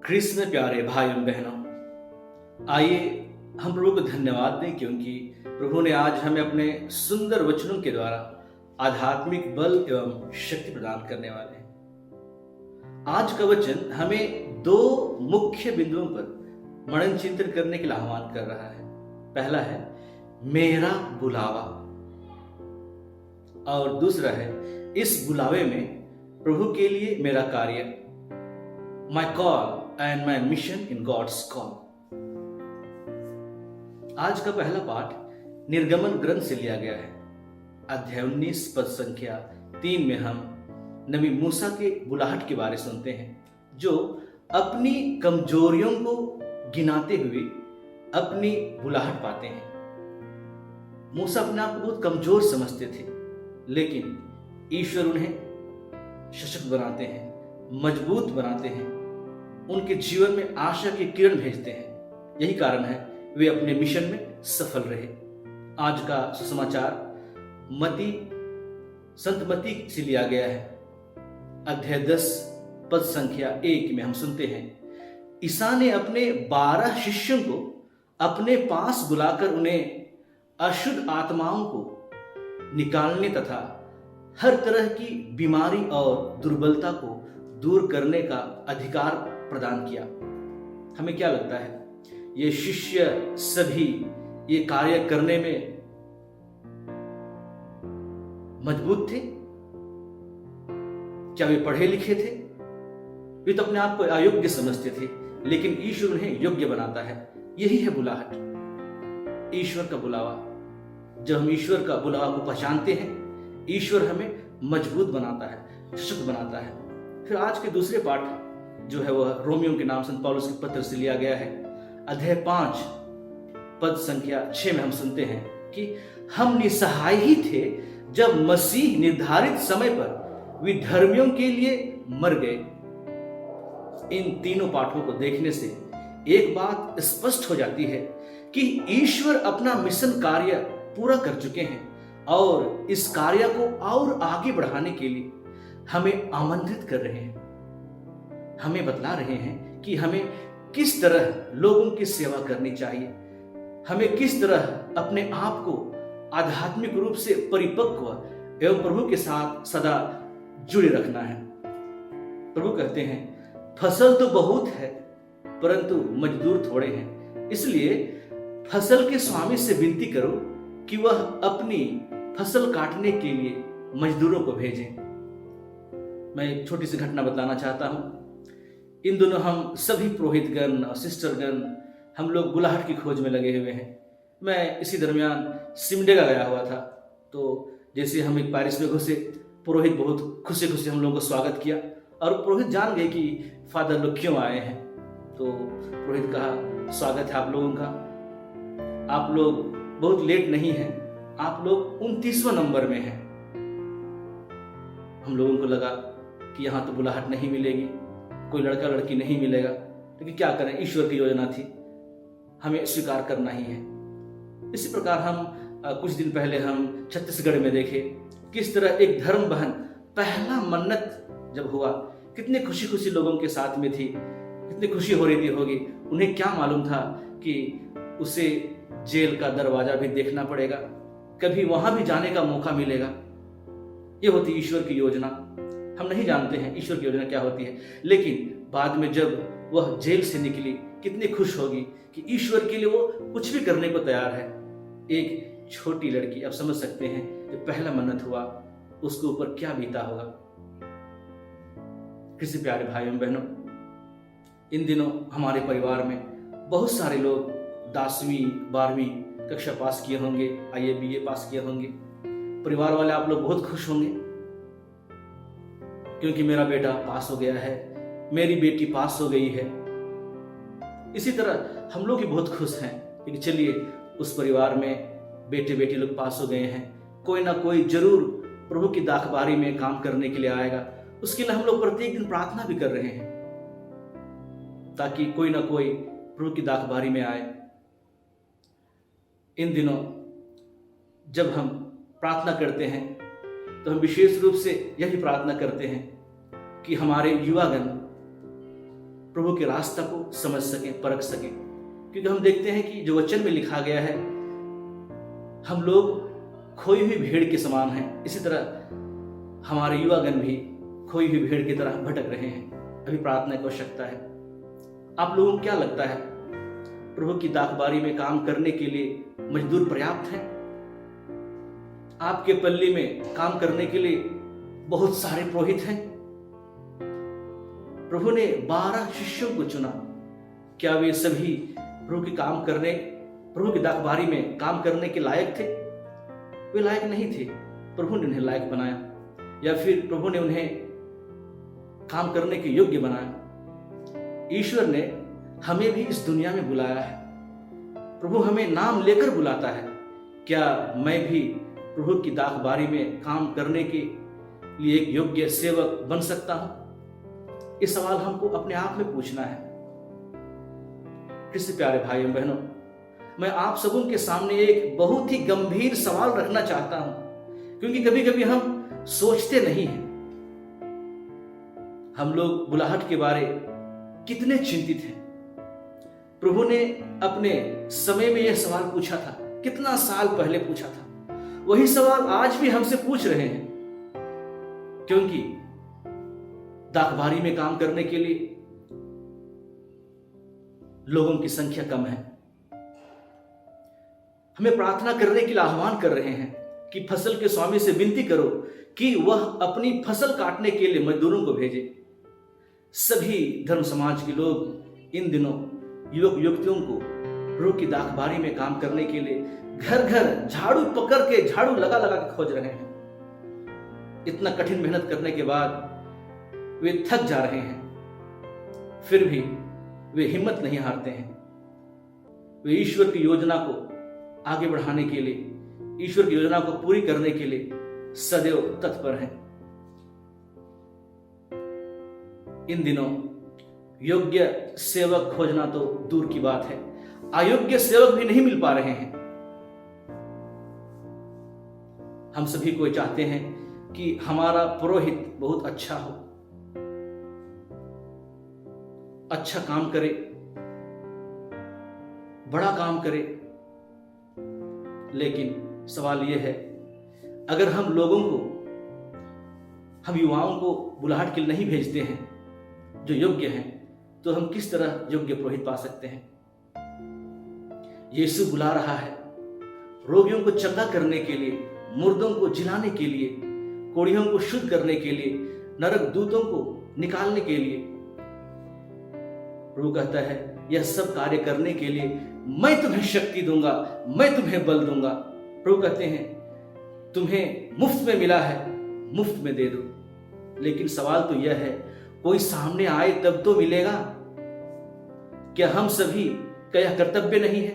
ख्रीस्त में प्यारे भाई एवं बहनों, आइए हम प्रभु को धन्यवाद दें क्योंकि प्रभु ने आज हमें अपने सुंदर वचनों के द्वारा आध्यात्मिक बल एवं शक्ति प्रदान करने वाले हैं। आज का वचन हमें दो मुख्य बिंदुओं पर मनन चिंतन करने के लिए आह्वान कर रहा है। पहला है मेरा बुलावा और दूसरा है इस बुलावे में प्रभु के लिए मेरा कार्य, my call and my mission in God's call. आज का पहला पाठ निर्गमन ग्रंथ से लिया गया है। अध्याय 19 पद संख्या 3 में हम नबी मूसा के बुलाहट के बारे सुनते हैं, जो अपनी कमजोरियों को गिनाते हुए अपनी बुलाहट पाते हैं। मूसा अपने आप को बहुत कमजोर समझते थे, लेकिन ईश्वर उन्हें सशक्त बनाते हैं, मजबूत बनाते हैं, उनके जीवन में आशा की किरण भेजते हैं। यही कारण है वे अपने मिशन में सफल रहे। आज का सुसमाचार संत मती से लिया गया है। अध्याय 10 पद संख्या 1 में हम सुनते हैं, ईसा ने अपने 12 शिष्यों को अपने पास बुलाकर उन्हें अशुद्ध आत्माओं को निकालने तथा हर तरह की बीमारी और दुर्बलता को दूर करने का अधिकार प्रदान किया। हमें क्या लगता है, ये शिष्य सभी ये कार्य करने में मजबूत थे? क्या वे पढ़े लिखे थे? वे तो अपने आप को अयोग्य समझते थे, लेकिन ईश्वर उन्हें योग्य बनाता है। यही है बुलाहट, ईश्वर का बुलावा। जब हम ईश्वर का बुलावा को पहचानते हैं, ईश्वर हमें मजबूत बनाता है, सशक्त बनाता है। फिर आज के दूसरे पाठ जो है वह रोमियो के नाम संत पौलुस के पत्र से लिया गया है। अध्याय 5 पद संख्या 6 में हम सुनते हैं कि हम निसहाय ही थे जब मसीह निर्धारित समय पर विधर्मियों के लिए मर गए। इन तीनों पाठों को देखने से एक बात स्पष्ट हो जाती है कि ईश्वर अपना मिशन कार्य पूरा कर चुके हैं और इस कार्य को और आगे बढ़ाने के लिए हमें आमंत्रित कर रहे हैं। हमें बतला रहे हैं कि हमें किस तरह लोगों की सेवा करनी चाहिए, हमें किस तरह अपने आप को आध्यात्मिक रूप से परिपक्व एवं प्रभु के साथ सदा जुड़े रखना है। प्रभु कहते हैं, फसल तो बहुत है परंतु मजदूर थोड़े हैं, इसलिए फसल के स्वामी से विनती करो कि वह अपनी फसल काटने के लिए मजदूरों को भेजें। मैं एक छोटी सी घटना बताना चाहता हूं। इन दोनों हम सभी पुरोहितगण और सिस्टरगण हम लोग बुलाहट की खोज में लगे हुए हैं। मैं इसी दरमियान सिमडेगा गया हुआ था, तो जैसे हम एक पैरिस में घुसे, पुरोहित बहुत खुशी खुशी हम लोगों को स्वागत किया और पुरोहित जान गए कि फादर लोग क्यों आए हैं। तो पुरोहित कहा, स्वागत है आप लोगों का, आप लोग बहुत लेट नहीं हैं, आप लोग 29वां नंबर में हैं। हम लोगों को लगा कि यहाँ तो बुलाहट नहीं मिलेगी, कोई लड़का लड़की नहीं मिलेगा, लेकिन क्या करें, ईश्वर की योजना थी, हमें स्वीकार करना ही है। इसी प्रकार हम कुछ दिन पहले हम छत्तीसगढ़ में देखे किस तरह एक धर्म बहन पहला मन्नत जब हुआ, कितने खुशी खुशी लोगों के साथ में थी, कितनी खुशी हो रही थी होगी। उन्हें क्या मालूम था कि उसे जेल का दरवाजा भी देखना पड़ेगा, कभी वहां भी जाने का मौका मिलेगा। ये होती ईश्वर की योजना। हम नहीं जानते हैं ईश्वर की योजना क्या होती है, लेकिन बाद में जब वह जेल से निकली कितनी खुश होगी कि ईश्वर के लिए वो कुछ भी करने को तैयार है। एक छोटी लड़की, आप समझ सकते हैं, जब पहला मन्नत हुआ उसके ऊपर क्या बीता होगा। किसी प्यारे भाइयों बहनों, इन दिनों हमारे परिवार में बहुत सारे लोग 10वीं 12वीं कक्षा पास किए होंगे, IAA BA पास किए होंगे। परिवार वाले आप लोग बहुत खुश होंगे क्योंकि मेरा बेटा पास हो गया है, मेरी बेटी पास हो गई है। इसी तरह हम लोग भी बहुत खुश हैं कि चलिए उस परिवार में बेटे बेटी लोग पास हो गए हैं, कोई ना कोई जरूर प्रभु की दाखबारी में काम करने के लिए आएगा। उसके लिए हम लोग प्रत्येक दिन प्रार्थना भी कर रहे हैं ताकि कोई ना कोई प्रभु की दाखबारी में आए। इन दिनों जब हम प्रार्थना करते हैं तो हम विशेष रूप से यही प्रार्थना करते हैं कि हमारे युवागण प्रभु के रास्ता को समझ सकें, परख सकें। क्योंकि हम देखते हैं कि जो वचन में लिखा गया है, हम लोग खोई हुई भेड़ के समान हैं। इसी तरह हमारे युवागण भी खोई हुई भेड़ की तरह भटक रहे हैं। अभी प्रार्थना की आवश्यकता है। आप लोगों को क्या लगता है, प्रभु की दाखबारी में काम करने के लिए मजदूर पर्याप्त हैं? आपके पल्ली में काम करने के लिए बहुत सारे पुरोहित हैं। प्रभु ने 12 शिष्यों को चुना। क्या वे सभी प्रभु के काम करने, प्रभु की दाखबारी में काम करने के लायक थे? वे लायक नहीं थे। प्रभु ने उन्हें लायक बनाया, या फिर प्रभु ने उन्हें काम करने के योग्य बनाया। ईश्वर ने हमें भी इस दुनिया में बुलाया है। प्रभु हमें नाम लेकर बुलाता है। क्या मैं भी प्रभु की दाखबारी में काम करने के लिए एक योग्य सेवक बन सकता हूं? ये सवाल हमको अपने आप में पूछना है। कृष्ण प्यारे भाइयों बहनों, मैं आप सबों के सामने एक बहुत ही गंभीर सवाल रखना चाहता हूं, क्योंकि कभी कभी हम सोचते नहीं हैं। हम लोग बुलाहट के बारे कितने चिंतित हैं। प्रभु ने अपने समय में यह सवाल पूछा था, कितना साल पहले पूछा था। वही सवाल आज भी हमसे पूछ रहे हैं, क्योंकि दाखबारी में काम करने के लिए लोगों की संख्या कम है। हमें प्रार्थना करने के लिए आह्वान कर रहे हैं कि फसल के स्वामी से विनती करो कि वह अपनी फसल काटने के लिए मजदूरों को भेजे। सभी धर्म समाज के लोग इन दिनों युवक युवतियों को प्रभु की दाखबारी में काम करने के लिए घर घर झाड़ू पकड़ के, झाड़ू लगा लगा के खोज रहे हैं। इतना कठिन मेहनत करने के बाद वे थक जा रहे हैं, फिर भी वे हिम्मत नहीं हारते हैं। वे ईश्वर की योजना को आगे बढ़ाने के लिए, ईश्वर की योजना को पूरी करने के लिए सदैव तत्पर हैं। इन दिनों योग्य सेवक खोजना तो दूर की बात है, अयोग्य सेवक भी नहीं मिल पा रहे हैं। हम सभी को चाहते हैं कि हमारा पुरोहित बहुत अच्छा हो, अच्छा काम करे, बड़ा काम करे। लेकिन सवाल यह है, अगर हम लोगों को, हम युवाओं को बुलाहट के लिए नहीं भेजते हैं जो योग्य हैं, तो हम किस तरह योग्य पुरोहित पा सकते हैं? यीशु बुला रहा है रोगियों को चंगा करने के लिए, मुर्दों को जिलाने के लिए, कोढ़ियों को शुद्ध करने के लिए, नरक दूतों को निकालने के लिए। प्रभु कहता है, यह सब कार्य करने के लिए मैं तुम्हें शक्ति दूंगा, मैं तुम्हें बल दूंगा। प्रभु कहते हैं, तुम्हें मुफ्त में मिला है, मुफ्त में दे दो। लेकिन सवाल तो यह है, कोई सामने आए तब तो मिलेगा। क्या हम सभी का यह कर्तव्य नहीं है?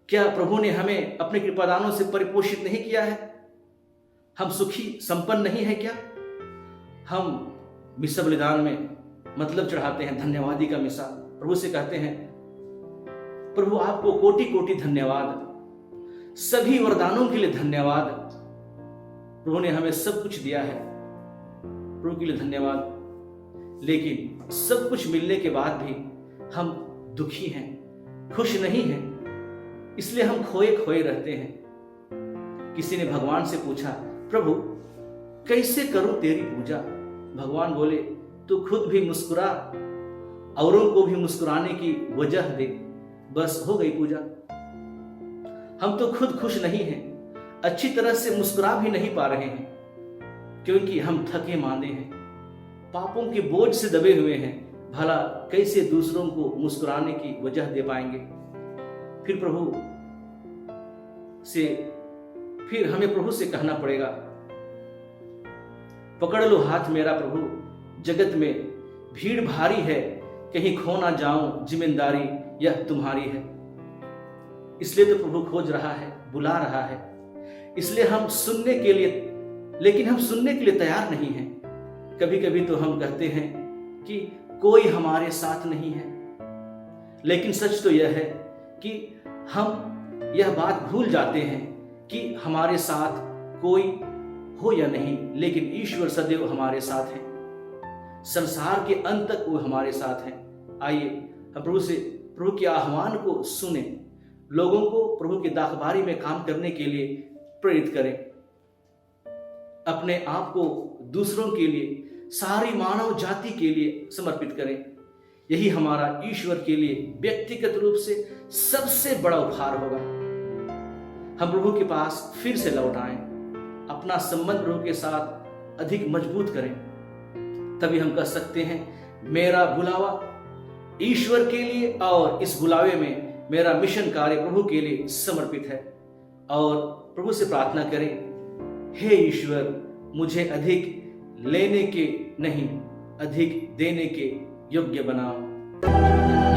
क्या प्रभु ने हमें अपने कृपादानों से परिपोषित नहीं किया है? हम सुखी संपन्न नहीं है क्या? हम मिसा बलिदान में मतलब चढ़ाते हैं, धन्यवादी का मिसा। प्रभु से कहते हैं, प्रभु आपको कोटि कोटि धन्यवाद, सभी वरदानों के लिए धन्यवाद। प्रभु ने हमें सब कुछ दिया है, प्रभु के लिए धन्यवाद। लेकिन सब कुछ मिलने के बाद भी हम दुखी हैं, खुश नहीं हैं, इसलिए हम खोए खोए रहते हैं। किसी ने भगवान से पूछा, प्रभु कैसे करूं तेरी पूजा? भगवान बोले, तू खुद भी मुस्कुरा, औरों को भी मुस्कुराने की वजह दे, बस हो गई पूजा। हम तो खुद खुश नहीं हैं, अच्छी तरह से मुस्कुरा भी नहीं पा रहे हैं, क्योंकि हम थके मांदे हैं, पापों के बोझ से दबे हुए हैं। भला कैसे दूसरों को मुस्कुराने की वजह दे पाएंगे? फिर हमें प्रभु से कहना पड़ेगा, पकड़ लो हाथ मेरा प्रभु, जगत में भीड़ भारी है, कहीं खो ना जाऊं, जिम्मेदारी यह तुम्हारी है। इसलिए तो प्रभु खोज रहा है, बुला रहा है। इसलिए हम सुनने के लिए, लेकिन हम सुनने के लिए तैयार नहीं हैं। कभी कभी तो हम कहते हैं कि कोई हमारे साथ नहीं है, लेकिन सच तो यह है कि हम यह बात भूल जाते हैं कि हमारे साथ कोई हो या नहीं, लेकिन ईश्वर सदैव हमारे साथ है। संसार के अंत तक वो हमारे साथ है। आइए हम प्रभु के आह्वान को सुने, लोगों को प्रभु की दाखबारी में काम करने के लिए प्रेरित करें, अपने आप को दूसरों के लिए, सारी मानव जाति के लिए समर्पित करें। यही हमारा ईश्वर के लिए व्यक्तिगत रूप से सबसे बड़ा उपहार होगा। हम प्रभु के पास फिर से लौट आएं, अपना संबंध प्रभु के साथ अधिक मजबूत करें, तभी हम कह सकते हैं मेरा बुलावा ईश्वर के लिए और इस बुलावे में मेरा मिशन कार्य प्रभु के लिए समर्पित है। और प्रभु से प्रार्थना करें, हे ईश्वर, मुझे अधिक लेने के नहीं, अधिक देने के योग्य बनाओ।